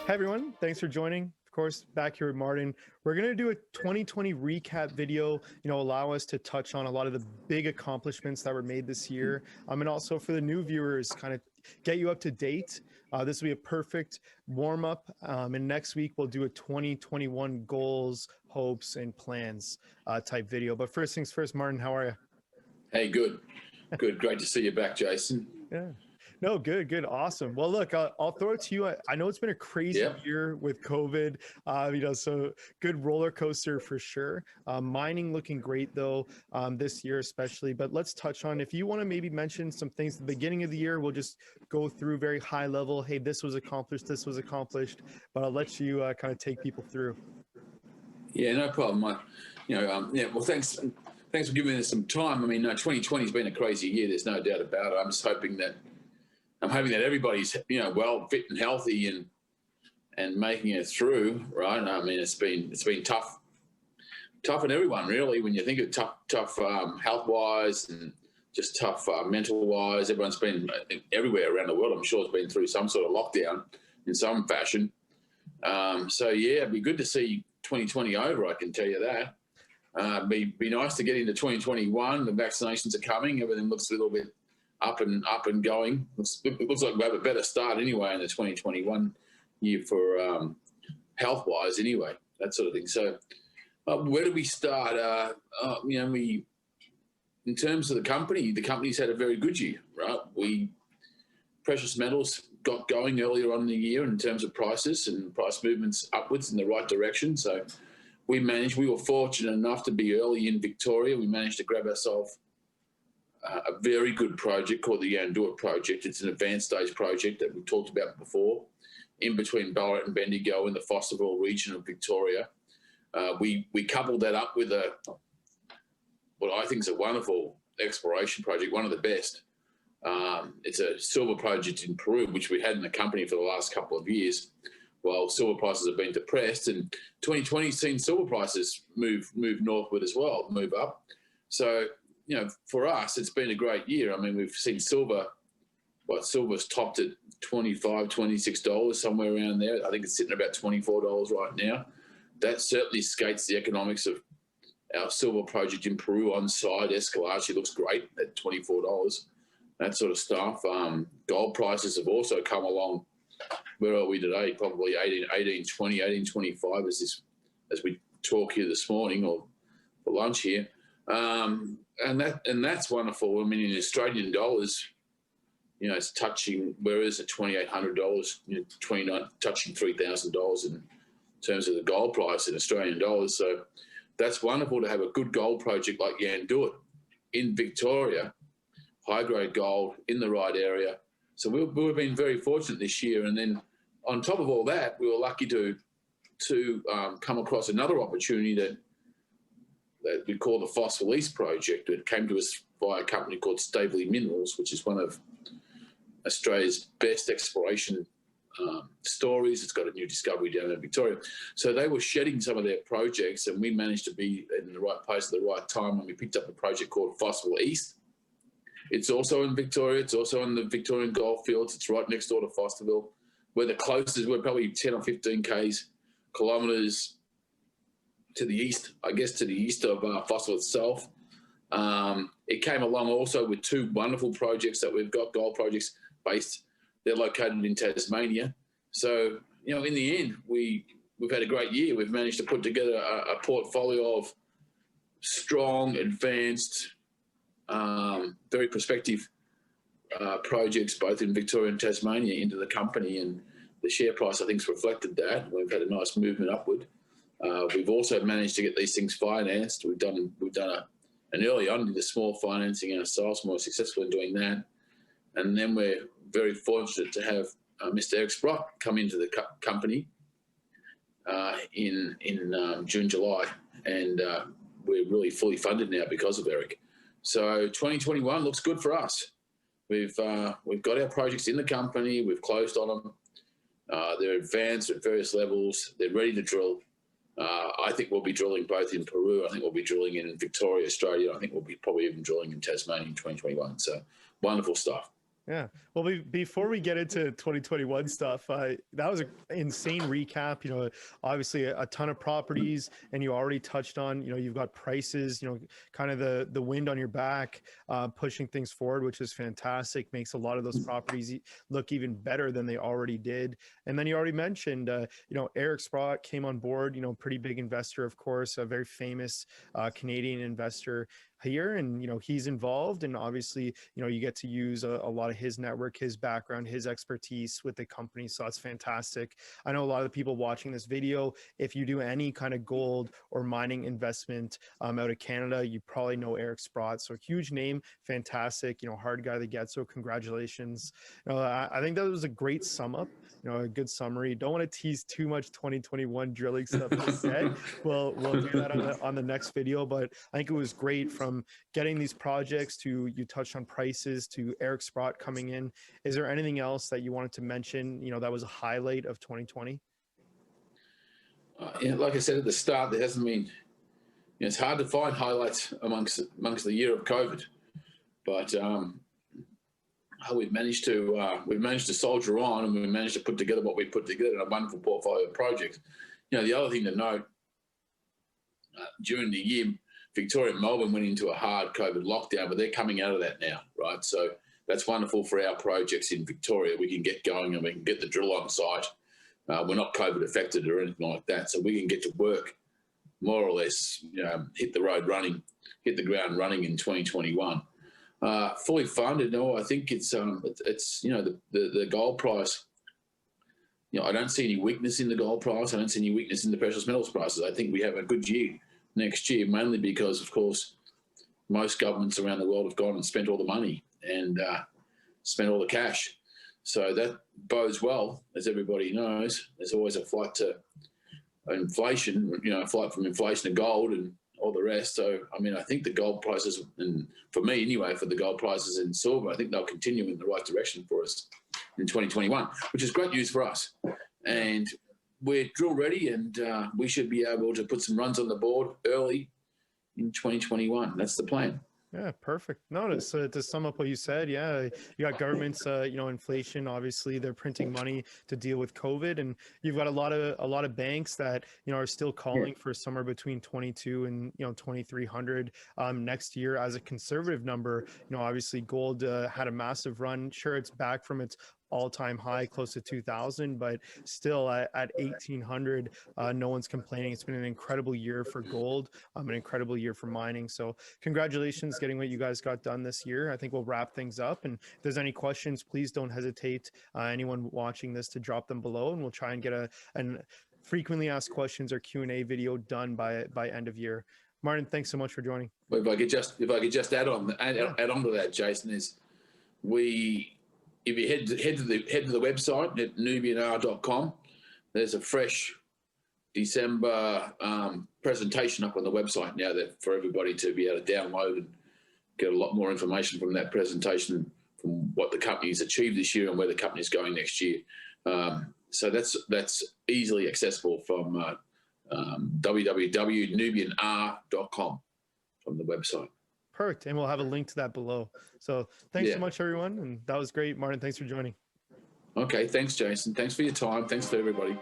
Hey everyone, thanks for joining. Of course, back here with Martin. We're going to do a 2020 recap video, allow us to touch on a lot of the big accomplishments that were made this year. And also for the new viewers, kind of get you up to date. This will be a perfect warm up. And next week, we'll do a 2021 goals, hopes, and plans type video. But first things first, Martin, how are you? Hey, good. Good. Great to see you back, Jason. Yeah. No, good. Awesome. Well, look, I'll throw it to you. I know it's been a crazy year with COVID, so good roller coaster for sure. Mining looking great though, this year especially, but let's touch on, if you want to maybe mention some things at the beginning of the year, we'll just go through very high level. Hey, this was accomplished, but I'll let you kind of take people through. Yeah, no problem. Well, thanks for giving us some time. I mean, 2020 has been a crazy year. There's no doubt about it. I'm just hoping that everybody's well, fit and healthy and making it through. Right. I mean, it's been tough on everyone really. When you think of tough health wise and just tough mental wise, everyone's been everywhere around the world. I'm sure it's been through some sort of lockdown in some fashion. So yeah, it'd be good to see 2020 over. I can tell you that. Be nice to get into 2021. The vaccinations are coming. Everything looks a little bit up and going. It looks like we have a better start anyway in the 2021 year for health wise anyway, that sort of thing. So where do we start? In terms of the company's had a very good year, right? Precious metals got going earlier on in the year in terms of prices and price movements upwards in the right direction. So we were fortunate enough to be early in Victoria. We managed to grab ourselves a very good project called the Yandua project. It's an advanced stage project that we talked about before, in between Ballarat and Bendigo in the Fosterville region of Victoria. We coupled that up with what I think is a wonderful exploration project, one of the best. It's a silver project in Peru, which we had in the company for the last couple of years, while silver prices have been depressed. And 2020 has seen silver prices move northward as well, move up. So, for us, it's been a great year. I mean, we've seen silver's topped at $25, $26, somewhere around there. I think it's sitting at about $24 right now. That certainly skates the economics of our silver project in Peru on side. Escalante looks great at $24, that sort of stuff. Gold prices have also come along. Where are we today? Probably 18.20, 18.25 as we talk here this morning or for lunch here. And that's wonderful. I mean, in Australian dollars, it's touching, where is it, $2,800, touching $3,000 in terms of the gold price in Australian dollars. So that's wonderful to have a good gold project like Yandua in Victoria, high-grade gold in the right area. So we've been very fortunate this year. And then on top of all that, we were lucky to come across another opportunity that we call the Fosterville East project. It came to us by a company called Staveley Minerals, which is one of Australia's best exploration stories. It's got a new discovery down in Victoria. So they were shedding some of their projects, and we managed to be in the right place at the right time when we picked up a project called Fosterville East. It's also in Victoria. It's also in the Victorian goldfields. It's right next door to Fosterville. We're the closest. We're probably 10 or 15 kilometres to the east, I guess, to the east of Fosterville itself. It came along also with two wonderful projects that we've got, gold projects based. They're located in Tasmania. So, in the end, we've had a great year. We've managed to put together a portfolio of strong, advanced, very prospective projects, both in Victoria and Tasmania, into the company. And the share price, I think, has reflected that. We've had a nice movement upward. We've also managed to get these things financed. We've done an early on did the small financing ourselves, more successful in doing that. And then we're very fortunate to have Mr. Eric Sprott come into the company in June, July, and we're really fully funded now because of Eric. So 2021 looks good for us. We've got our projects in the company. We've closed on them. They're advanced at various levels. They're ready to drill. I think we'll be drilling both in Peru. I think we'll be drilling in Victoria, Australia. I think we'll be probably even drilling in Tasmania in 2021. So wonderful stuff. Yeah. Well, before we get into 2021 stuff, that was an insane recap. Obviously a ton of properties, and you already touched on, you've got prices, kind of the wind on your back, pushing things forward, which is fantastic. Makes a lot of those properties look even better than they already did. And then you already mentioned, Eric Sprott came on board, pretty big investor, of course, a very famous Canadian investor here, and he's involved, and obviously you get to use a lot of his network, his background, his expertise with the company, so that's fantastic. I know a lot of the people watching this video, if you do any kind of gold or mining investment out of Canada, you probably know Eric Sprott, so huge name, fantastic, hard guy to get, so congratulations. I think that was a great sum up, a good summary. Don't want to tease too much 2021 drilling stuff just yet. We'll do that on the next video, but I think it was great from getting these projects to, you touched on prices, to Eric Sprott coming in. Is there anything else that you wanted to mention, that was a highlight of 2020? Like I said at the start, there hasn't been, it's hard to find highlights amongst the year of COVID, but we've managed to soldier on, and we managed to put together what we put together in a wonderful portfolio of projects. The other thing to note, during the year, Victoria and Melbourne went into a hard COVID lockdown, but they're coming out of that now, right? So that's wonderful for our projects in Victoria. We can get going and we can get the drill on site. We're not COVID affected or anything like that, so we can get to work more or less, hit the ground running in 2021. Fully funded, no, I think it's the gold price. I don't see any weakness in the gold price. I don't see any weakness in the precious metals prices. I think we have a good year next year, mainly because, of course, most governments around the world have gone and spent all the money and spent all the cash. So that bodes well, as everybody knows. There's always a flight to inflation, a flight from inflation to gold and all the rest. So, I think the gold prices, and for me anyway, for the gold prices in silver, I think they'll continue in the right direction for us in 2021, which is great news for us. And we're drill ready, and we should be able to put some runs on the board early in 2021. That's the plan. Yeah, perfect. No, to sum up what you said, yeah, you got governments, inflation. Obviously, they're printing money to deal with COVID, and you've got a lot of banks that are still calling for somewhere between 22 and 2,300 next year as a conservative number. Obviously, gold had a massive run. Sure, it's back from its all-time high close to 2000, but still at 1800, no one's complaining. It's been an incredible year for gold, an incredible year for mining. So congratulations getting what you guys got done this year. I think we'll wrap things up, and if there's any questions, please don't hesitate, anyone watching this, to drop them below, and we'll try and get an frequently asked questions or Q&A video done by end of year. Martin, thanks so much for joining. Well, if I could just add on to that, Jason, is if you head to the website at nubianr.com, there's a fresh December presentation up on the website now that for everybody to be able to download and get a lot more information from that presentation, from what the company's achieved this year and where the company's going next year. So that's easily accessible from www.nubianr.com from the website. Perfect. And we'll have a link to that below. So thanks so much, everyone. And that was great. Martin, thanks for joining. Okay. Thanks, Jason. Thanks for your time. Thanks to everybody.